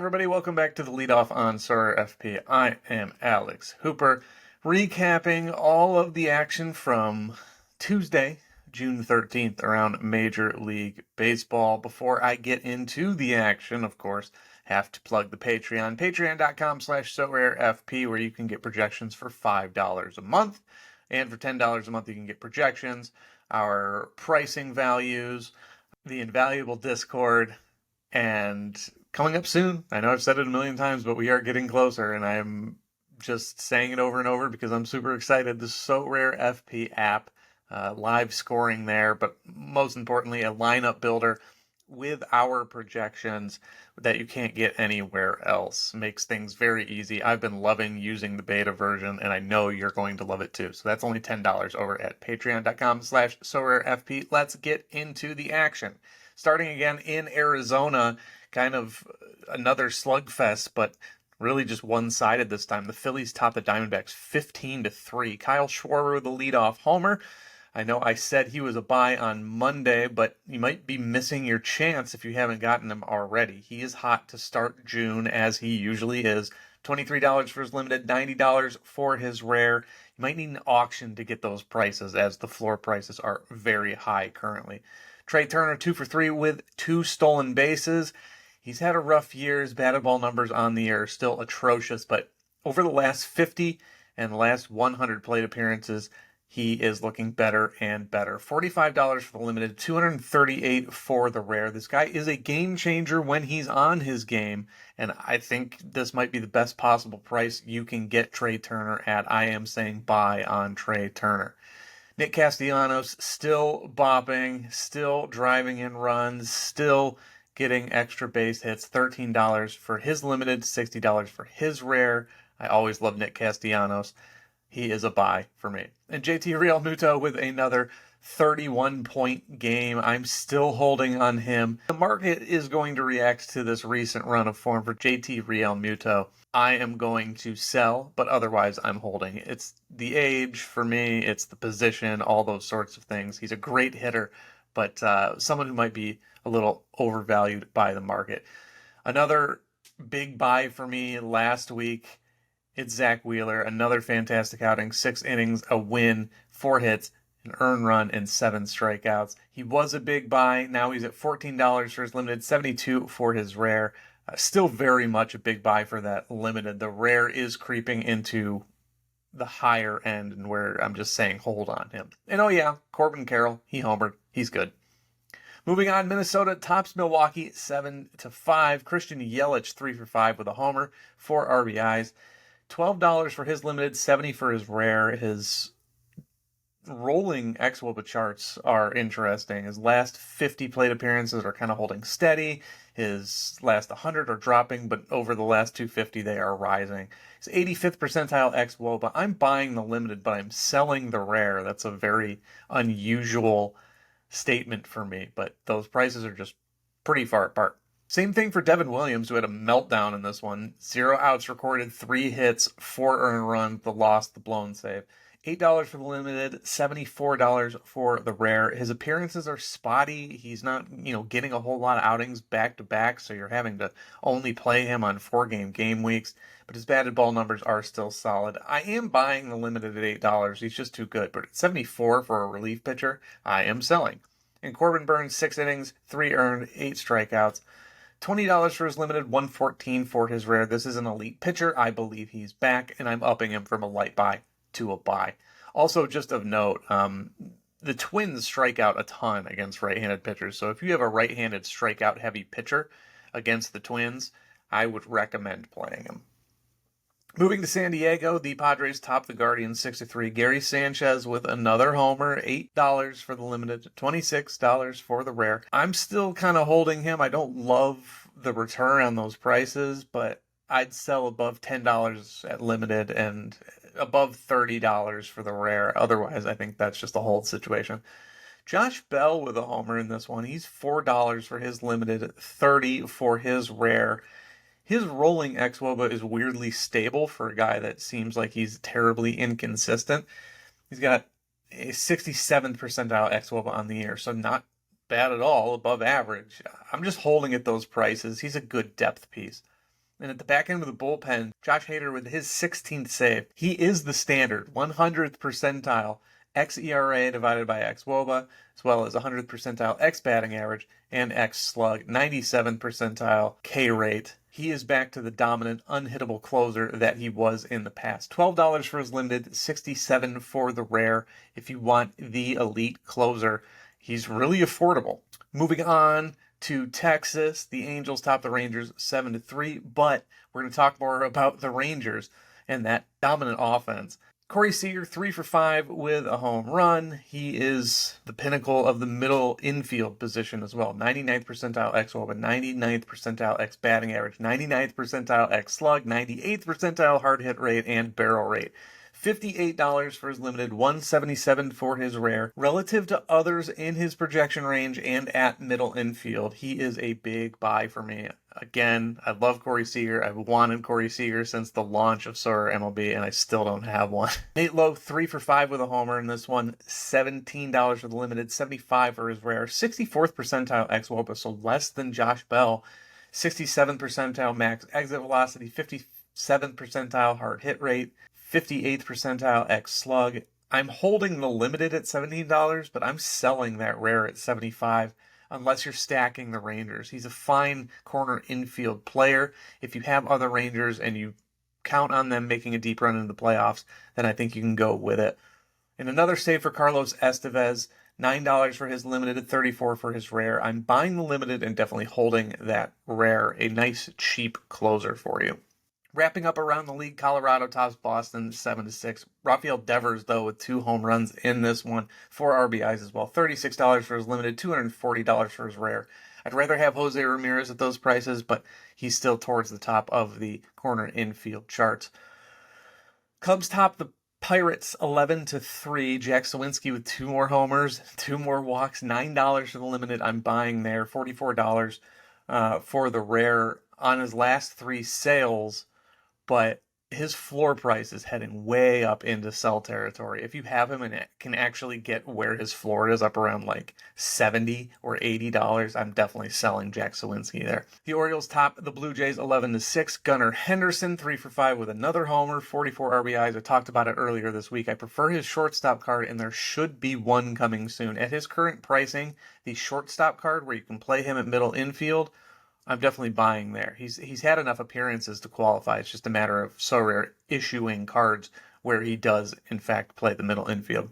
everybody, welcome back to the leadoff on SorareMLB. I am Alex Hooper, recapping all of the action from Tuesday, June 13th, around Major League Baseball. Before I get into the action, of course, have to plug the Patreon, patreon.com/SorareMLB, where you can get projections for $5 a month, and for $10 a month you can get projections, our pricing values, the invaluable Discord, and coming up soon. I know I've said it a million times, but we are getting closer, and I'm just saying it over and over because I'm super excited. The SorareMLB app, live scoring there, but most importantly, a lineup builder with our projections that you can't get anywhere else. Makes things very easy. I've been loving using the beta version, and I know you're going to love it too. So that's only $10 over at patreon.com/SorareMLB. Let's get into the action. Starting again in Arizona, kind of another slugfest, but really just one-sided this time. The Phillies top the Diamondbacks 15-3. Kyle Schwarber, the leadoff homer. I know I said he was a buy on Monday, but you might be missing your chance if you haven't gotten him already. He is hot to start June, as he usually is. $23 for his limited, $90 for his rare. You might need an auction to get those prices, as the floor prices are very high currently. Trey Turner, 2 for 3 with 2 stolen bases. He's had a rough year. His batted ball numbers on the year are still atrocious, but over the last 50 and the last 100 plate appearances, he is looking better and better. $45 for the limited, $238 for the rare. This guy is a game changer when he's on his game, and I think this might be the best possible price you can get Trey Turner at. I am saying buy on Trey Turner. Nick Castellanos still bopping, still driving in runs, still getting extra base hits. $13 for his limited, $60 for his rare. I always love Nick Castellanos. He is a buy for me. And JT Realmuto with another 31-point game. I'm still holding on him. The market is going to react to this recent run of form for JT Realmuto. I am going to sell, but otherwise I'm holding. It's the age for me, it's the position, all those sorts of things. He's a great hitter, but someone who might be a little overvalued by the market. Another big buy for me last week, it's Zach Wheeler. Another fantastic outing, 6 innings, a win, 4 hits, an earned run, and 7 strikeouts. He was a big buy. Now he's at $14 for his limited, $72 for his rare. Still very much a big buy for that limited. The rare is creeping into the higher end, and where I'm just saying hold on him. And oh yeah, Corbin Carroll, he homered. He's good. Moving on, Minnesota tops Milwaukee 7-5. Christian Yelich 3 for 5 with a homer, 4 RBIs. $12 for his limited, $70 for his rare. His rolling xwOBA charts are interesting. His last 50 plate appearances are kind of holding steady. His last 100 are dropping, but over the last 250 they are rising. His 85th percentile xwOBA. I'm buying the limited, but I'm selling the rare. That's a very unusual statement for me, but those prices are just pretty far apart. Same thing for Devin Williams, who had a meltdown in this one. 0 outs recorded, 3 hits, 4 earned runs, the loss, the blown save. $8 for the limited, $74 for the rare. His appearances are spotty. He's not, getting a whole lot of outings back to back, so you're having to only play him on 4-game weeks. But his batted ball numbers are still solid. I am buying the limited at $8. He's just too good. But at $74 for a relief pitcher, I am selling. And Corbin Burns, 6 innings, 3 earned, 8 strikeouts. $20 for his limited, $114 for his rare. This is an elite pitcher. I believe he's back, and I'm upping him from a light buy to a buy. Also, just of note, the Twins strike out a ton against right-handed pitchers. So if you have a right-handed strikeout-heavy pitcher against the Twins, I would recommend playing him. Moving to San Diego, the Padres top the Guardians 6-3. Gary Sanchez with another homer, $8 for the limited, $26 for the rare. I'm still kind of holding him. I don't love the return on those prices, but I'd sell above $10 at limited and above $30 for the rare. Otherwise, I think that's just a hold situation. Josh Bell with a homer in this one. He's $4 for his limited, $30 for his rare. His rolling xwOBA is weirdly stable for a guy that seems like he's terribly inconsistent. He's got a 67th percentile xwOBA on the year, so not bad at all, above average. I'm just holding at those prices. He's a good depth piece. And at the back end of the bullpen, Josh Hader with his 16th save. He is the standard 100th percentile xERA divided by xWOBA, as well as 100th percentile x batting average and x slug, 97th percentile K rate. He is back to the dominant, unhittable closer that he was in the past. $12 for his limited, $67 for the rare. If you want the elite closer, he's really affordable. Moving on to Texas, the Angels top the Rangers 7-3, but we're going to talk more about the Rangers and that dominant offense. Corey Seager, 3 for 5 with a home run. He is the pinnacle of the middle infield position as well. 99th percentile xWOBA, 99th percentile x batting average, 99th percentile x slug, 98th percentile hard hit rate, and barrel rate. $58 for his limited, $177 for his rare. Relative to others in his projection range and at middle infield, he is a big buy for me. Again, I love Corey Seager. I've wanted Corey Seager since the launch of SorareMLB, and I still don't have one. Nate Lowe, 3 for 5 with a homer in this one. $17 for the limited, $75 for his rare. 64th percentile xWOBA, so less than Josh Bell. 67th percentile max exit velocity, 57th percentile hard hit rate, 58th percentile x slug. I'm holding the limited at $17, but I'm selling that rare at $75 unless you're stacking the Rangers. He's a fine corner infield player. If you have other Rangers and you count on them making a deep run into the playoffs, then I think you can go with it. And another save for Carlos Estevez, $9 for his limited at $34 for his rare. I'm buying the limited and definitely holding that rare, a nice cheap closer for you. Wrapping up around the league, Colorado tops Boston 7-6. Rafael Devers, though, with 2 home runs in this one, 4 RBIs as well. $36 for his limited, $240 for his rare. I'd rather have Jose Ramirez at those prices, but he's still towards the top of the corner infield charts. Cubs top the Pirates 11-3. Jack Sawinski with 2 more homers, 2 more walks, $9 for the limited. I'm buying there. $44 for the rare on his last 3 sales. But his floor price is heading way up into sell territory. If you have him and can actually get where his floor is, up around like $70 or $80, I'm definitely selling Jack Sawinski there. The Orioles top the Blue Jays 11-6. Gunnar Henderson, 3 for 5 with another homer, 44 RBIs. I talked about it earlier this week. I prefer his shortstop card, and there should be one coming soon. At his current pricing, the shortstop card where you can play him at middle infield, I'm definitely buying there. He's had enough appearances to qualify. It's just a matter of Sorare issuing cards where he does, in fact, play the middle infield.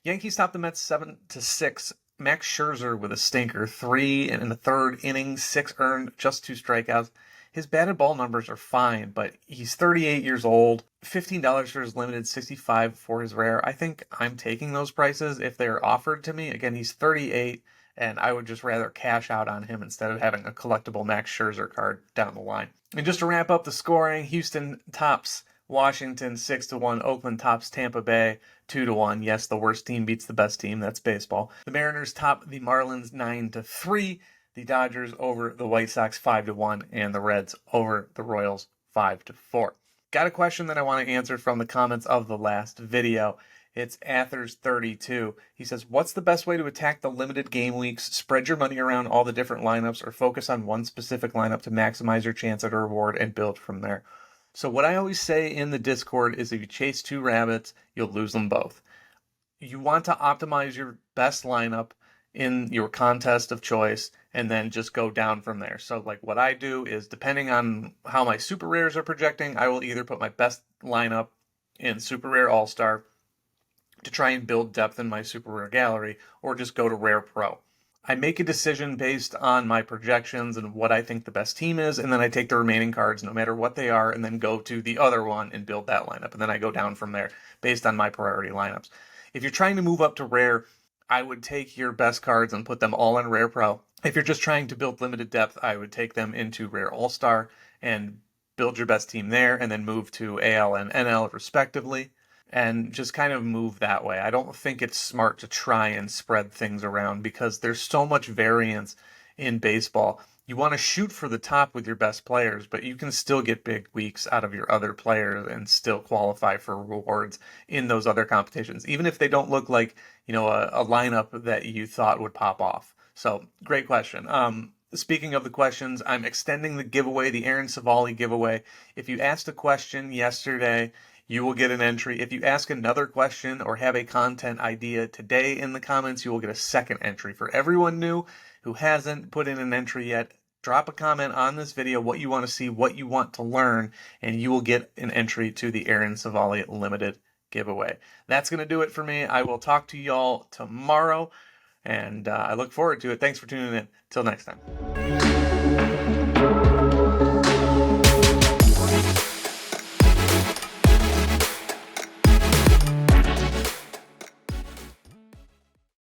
Yankees top the Mets 7-6. Max Scherzer with a stinker. 3 in the 3rd inning, 6 earned, just 2 strikeouts. His batted ball numbers are fine, but he's 38 years old. $15 for his limited, $65 for his rare. I think I'm taking those prices if they're offered to me. Again, he's 38. And I would just rather cash out on him instead of having a collectible Max Scherzer card down the line. And just to wrap up the scoring, Houston tops Washington 6-1. Oakland tops Tampa Bay 2-1. Yes, the worst team beats the best team. That's baseball. The Mariners top the Marlins 9-3. The Dodgers over the White Sox 5-1. And the Reds over the Royals 5-4. Got a question that I want to answer from the comments of the last video. It's Athers32. He says, what's the best way to attack the limited game weeks? Spread your money around all the different lineups or focus on one specific lineup to maximize your chance at a reward and build from there. So what I always say in the Discord is if you chase 2 rabbits, you'll lose them both. You want to optimize your best lineup in your contest of choice and then just go down from there. So like what I do is depending on how my super rares are projecting, I will either put my best lineup in Super Rare All-Star to try and build depth in my super rare gallery, or just go to Rare Pro. I make a decision based on my projections and what I think the best team is, and then I take the remaining cards, no matter what they are, and then go to the other one and build that lineup. And then I go down from there based on my priority lineups. If you're trying to move up to Rare, I would take your best cards and put them all in Rare Pro. If you're just trying to build limited depth, I would take them into Rare All-Star and build your best team there, and then move to AL and NL respectively. And just kind of move that way. I don't think it's smart to try and spread things around because there's so much variance in baseball. You want to shoot for the top with your best players, but you can still get big weeks out of your other players and still qualify for rewards in those other competitions, even if they don't look like, a lineup that you thought would pop off. So great question. speaking of the questions, I'm extending the giveaway, the Aaron Savali giveaway. If you asked a question yesterday, you will get an entry. If you ask another question or have a content idea today in the comments, you will get a second entry. For everyone new who hasn't put in an entry yet, drop a comment on this video, what you want to see, what you want to learn, and you will get an entry to the Aaron Savali Limited giveaway. That's going to do it for me. I will talk to y'all tomorrow, and I look forward to it. Thanks for tuning in. Till next time.